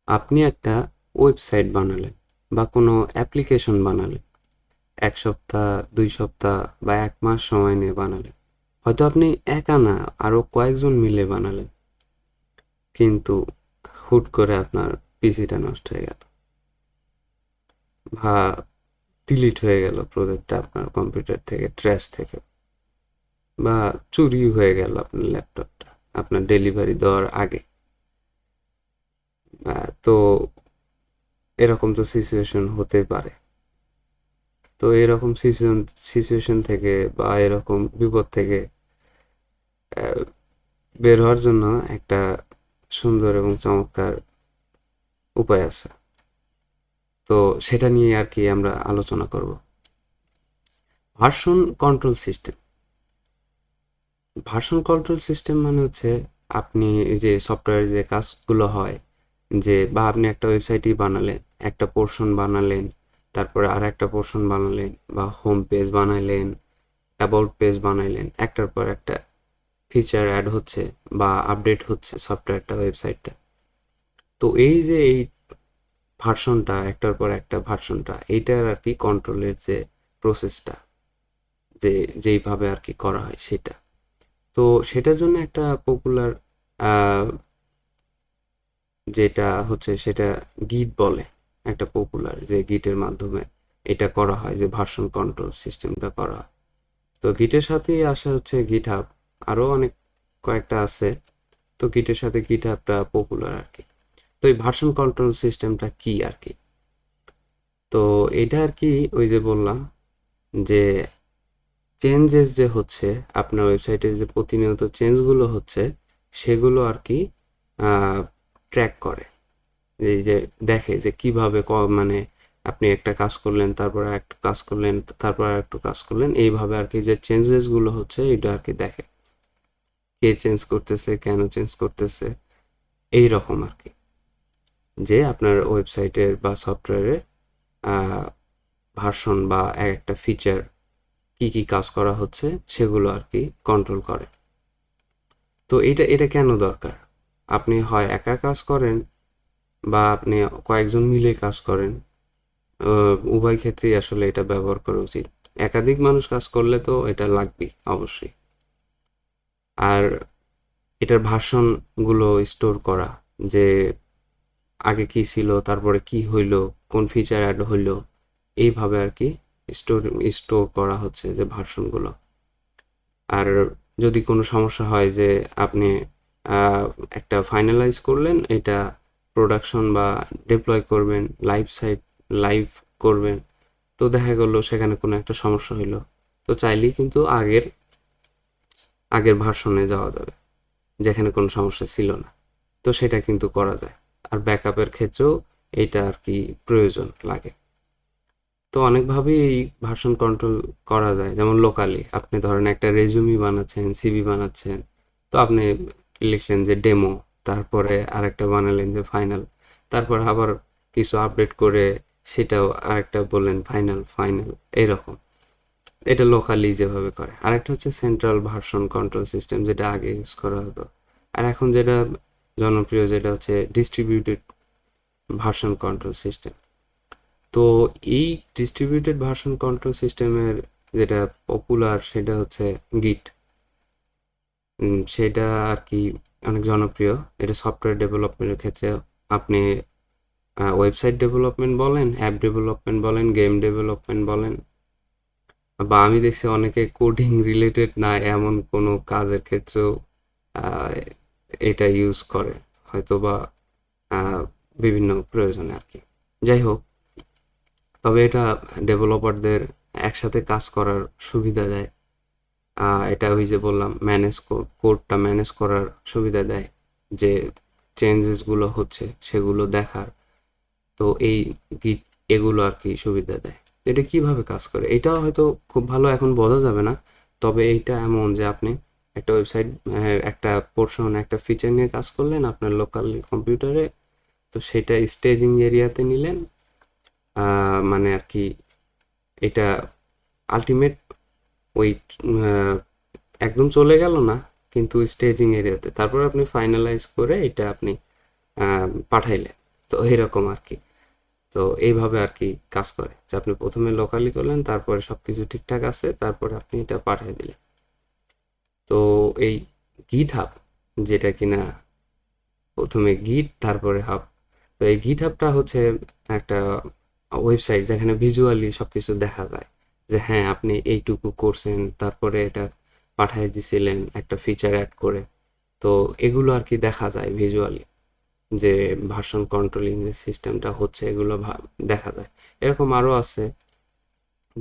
আপনি একটা ওয়েবসাইট বানালেন বা কোনো অ্যাপ্লিকেশন বানালেন, 1 সপ্তাহ, 2 সপ্তাহ বা 1 মাস সময় নিয়ে বানালেন। হয়তো আপনি একা না, আরো কয়েকজন মিলে বানালেন, কিন্তু হুট করে আপনার পিসিটা নষ্ট হয়ে গেল বা ডিলিট হয়ে গেল প্রজেক্টটা আপনার কম্পিউটার থেকে, ট্র্যাশ থেকে, বা চুরি হয়ে গেল আপনার ল্যাপটপটা আপনার ডেলিভারি দেওয়ার আগে। তো এরকম তো সিচুয়েশন হতে পারে। তো এরকম সিচুয়েশন থেকে বা এরকম বিপদ থেকে আহ, বের হওয়ার জন্য একটা সুন্দর এবং চমৎকার উপায় আছে। তো সেটা নিয়ে আর কি আমরা আলোচনা করব। Version control system. Version control system মানে হচ্ছে আপনি এই যে সফটওয়্যার যে কাজগুলো হয়, যে বা আপনি একটা ওয়েবসাইটই বানালেন, একটা পোর্শন বানালেন, তারপরে আর একটা পোর্শন বানালেন, বা হোম পেজ বানাইলেন, অ্যাবাউট পেজ বানাইলেন, একটার পর একটা ফিচার অ্যাড হচ্ছে বা আপডেট হচ্ছে সফটওয়্যারটা, ওয়েবসাইটটা। তো এই যে এই ভার্সনটা, একটার পর একটা ভার্সনটা, এইটার আর কি কন্ট্রোলের যে প্রসেসটা, যে যেইভাবে আর কি করা হয় সেটা। তো সেটার জন্য একটা পপুলার যেটা হচ্ছে সেটা গিট বলে, একটা পপুলার যে গিটের মাধ্যমে এটা করা হয়, যে ভার্সন কন্ট্রোল সিস্টেমটা করা হয়। তো গিটের সাথেই আসা হচ্ছে গিট হাব, আরও অনেক কয়েকটা আছে। তো গিটের সাথে গিট হাবটা পপুলার আর কি। তো এই ভার্সন কন্ট্রোল সিস্টেমটা কি আর কি? তো এটা আর কি ওই যে বললাম যে চেঞ্জেস যে হচ্ছে আপনার ওয়েবসাইটে, যে প্রতিনিয়ত চেঞ্জগুলো হচ্ছে, সেগুলো আর কি ট্র্যাক করে। এই যে দেখে যে কিভাবে মানে আপনি একটা কাজ করলেন, তারপর একটা কাজ করলেন, তারপর একটু কাজ করলেন, এইভাবে আর কি যে চেঞ্জেসগুলো হচ্ছে এটা আর কি দেখে, কে চেঞ্জ করতেছে, কেন চেঞ্জ করতেছে, এই রকম আর কি। যে আপনার ওয়েবসাইটের বা সফটওয়্যারের ভার্সন বা একটা ফিচার কি কি কাজ করা হচ্ছে সেগুলো আর কি কন্ট্রোল করে। তো এটা এটা কেন দরকার? আপনি হয় একা কাজ করেন বা আপনি কয়েকজন মিলে কাজ করেন, উভয় ক্ষেত্রেই আসলে এটা ব্যবহার করা উচিত। একাধিক মানুষ কাজ করলে তো এটা লাগবেই অবশ্যই। আর এটার ভার্সন গুলো স্টোর করা, যে আগে কি ছিল, তারপরে কি হইলো, কোন ফিচার অ্যাড হইলো, এইভাবে আর কি স্টোর স্টোর করা হচ্ছে যে ভার্সনগুলো। আর যদি কোনো সমস্যা হয় যে আপনি আহ, একটা ফাইনালাইজ করলেন, এটা প্রোডাকশন বা ডিপ্লয় করবেন, লাইভ করবেন, তো দেখা গেল সেখানে কোনো একটা সমস্যা হইলো, তো চাইলেই কিন্তু আগের আগের ভার্সনে যাওয়া যাবে, যেখানে কোনো সমস্যা ছিল না। তো সেটা কিন্তু করা যায়। আর ব্যাকআপের ক্ষেত্রেও এইটা আর কি প্রয়োজন লাগে। তো অনেকভাবেই এই ভার্সন কন্ট্রোল করা যায়। যেমন লোকালি আপনি ধরেন একটা রেজুমি বানাচ্ছেন, সিভি বানাচ্ছেন, তো আপনি লিখলেন যে ডেমো, তারপরে আরেকটা বানালেন যে ফাইনাল, তারপর আবার কিছু আপডেট করে সেটাও আরেকটা বললেন ফাইনাল ফাইনাল, এইরকম। এটা লোকালি যেভাবে করে। আরেকটা হচ্ছে সেন্ট্রাল ভার্সন কন্ট্রোল সিস্টেম, যেটা আগে ইউজ করা হতো। আর এখন যেটা জনপ্রিয়, যেটা হচ্ছে ডিস্ট্রিবিউটেড ভার্সন কন্ট্রোল সিস্টেম। তো এই ডিস্ট্রিবিউটেড ভার্সন কন্ট্রোল সিস্টেমের যেটা পপুলার সেটা হচ্ছে গিট। সেটা আর কি অনেক জনপ্রিয়। এটা সফটওয়্যার ডেভেলপমেন্টের ক্ষেত্রে, আপনি ওয়েবসাইট ডেভেলপমেন্ট বলেন, অ্যাপ ডেভেলপমেন্ট বলেন, গেম ডেভেলপমেন্ট বলেন, বা আমি দেখছি অনেকে কোডিং রিলেটেড না এমন কোনো কাজের ক্ষেত্রেও আহ, এটা ইউজ করে, হয়তো বা আহ, বিভিন্ন প্রয়োজনে আর কি। যাই হোক, তবে এটা ডেভেলপারদের একসাথে কাজ করার সুবিধা দেয়। এটা ওই যে বললাম, কোডটা ম্যানেজ করার সুবিধা দেয়, যে চেঞ্জেসগুলো হচ্ছে সেগুলো দেখার। তো এই গিট এগুলো আর কি সুবিধা দেয়। এটা কিভাবে কাজ করে এটাও হয়তো খুব ভালো এখন বোঝা যাবে না। তবে এইটা এমন যে আপনি একটা ওয়েবসাইট, একটা পোর্শন, একটা ফিচার নিয়ে কাজ করলেন আপনার লোকাল কম্পিউটারে, তো সেটা স্টেজিং এরিয়াতে নিলেন, মানে আর কি এটা আলটিমেট ওই আহ, একদম চলে গেল না, কিন্তু স্টেজিং এরিয়াতে, তারপর আপনি ফাইনালাইজ করে এটা আপনি পাঠাইলেন। তো এরকম আর কি। তো এইভাবে আর কি কাজ করে যে আপনি প্রথমে লোকালি করলেন, তারপরে সবকিছু ঠিকঠাক আছে, তারপরে আপনি এটা পাঠিয়ে দিলেন। তো এই গিট হাব, যেটা কিনা প্রথমে গিট তারপরে হাব, তো এই গিট হাবটা হচ্ছে একটা ওয়েবসাইট যেখানে ভিজুয়ালি সবকিছু দেখা যায় যে হ্যাঁ আপনি এইটুকু করছেন, তারপরে এটা পাঠিয়ে দিছিলেন একটা ফিচার অ্যাড করে। তো এগুলো আর কি দেখা যায় ভিজুয়ালি, যে ভার্সন কন্ট্রোলিং যে সিস্টেমটা হচ্ছে এগুলো দেখা যায়। এরকম আরও আছে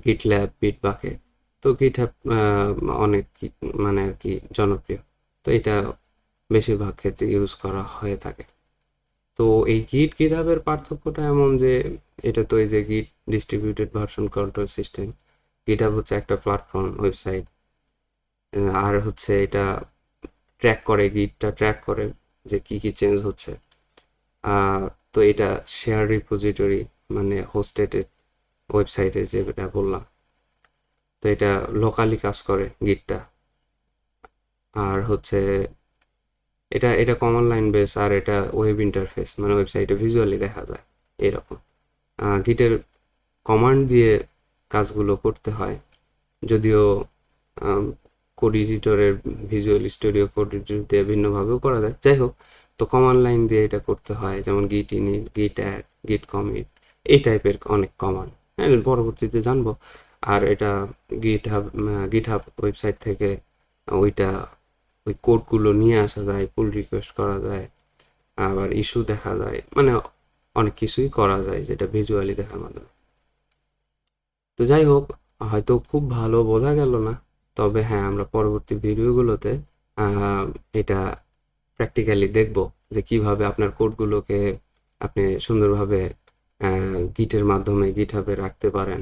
গিটল্যাব, বিটবাকেট। তো গিটহাব অনেক মানে আর কি জনপ্রিয়, তো এটা বেশিরভাগ ক্ষেত্রে ইউজ করা হয়ে থাকে। তো এই গিটহাবের পার্থক্যটা এমন যে এটা তো এই যে গিট distributed version control system, GitHub হচ্ছে একটা প্ল্যাটফর্ম ওয়েবসাইট, আর হচ্ছে এটা ট্র্যাক করে, গিটটা ট্র্যাক করে যে কি কি চেঞ্জ হচ্ছে। আহ, তো এটা শেয়ার রিপোজিটরি, মানে হোস্টেড ওয়েবসাইটে যেটা বললাম। তো এটা লোকালি কাজ করে গিটটা। আর হচ্ছে এটা এটা কমান্ড লাইন বেস, আর এটা ওয়েব ইন্টারফেস, মানে ওয়েবসাইটে ভিজুয়ালি দেখা যায় এরকম। গিটের কমান্ড দিয়ে কাজগুলো করতে হয়, যদিও কোড এডিটরের ভিজুয়াল স্টুডিও কোড এডিটর দিয়ে ভিন্নভাবেও করা যায়, যাই হোক। তো কমান্ড লাইন দিয়ে এটা করতে হয়, যেমন গিট ইনিট, গিট অ্যাড, গিট কমিট, এই টাইপের অনেক কমান্ড, হ্যাঁ পরবর্তীতে জানবো। আর এটা গিটহাব ওয়েবসাইট থেকে ওইটা ওই কোডগুলো নিয়ে আসা যায়, পুল রিকোয়েস্ট করা যায়, আবার ইস্যু দেখা যায়, মানে অনেক কিছুই করা যায় যেটা ভিজুয়ালি দেখার মাধ্যমে। তো যাই হোক, হয়তো খুব ভালো বোঝা গেল না, তবে হ্যাঁ আমরা পরবর্তী ভিডিওগুলোতে আহ, এটা প্র্যাকটিক্যালি দেখব যে কিভাবে আপনার কোডগুলোকে আপনি সুন্দরভাবে গিটের মাধ্যমে গিটহাবে রাখতে পারেন,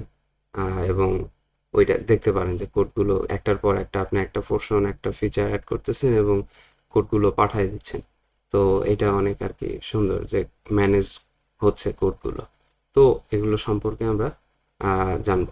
এবং ওইটা দেখতে পারেন যে কোডগুলো একটার পর একটা আপনি একটা পোর্শন, একটা ফিচার অ্যাড করতেছেন এবং কোডগুলো পাঠিয়ে দিচ্ছেন। তো এটা অনেক আর কি সুন্দর যে ম্যানেজ হচ্ছে কোডগুলো। তো এগুলো সম্পর্কে আমরা জানবো।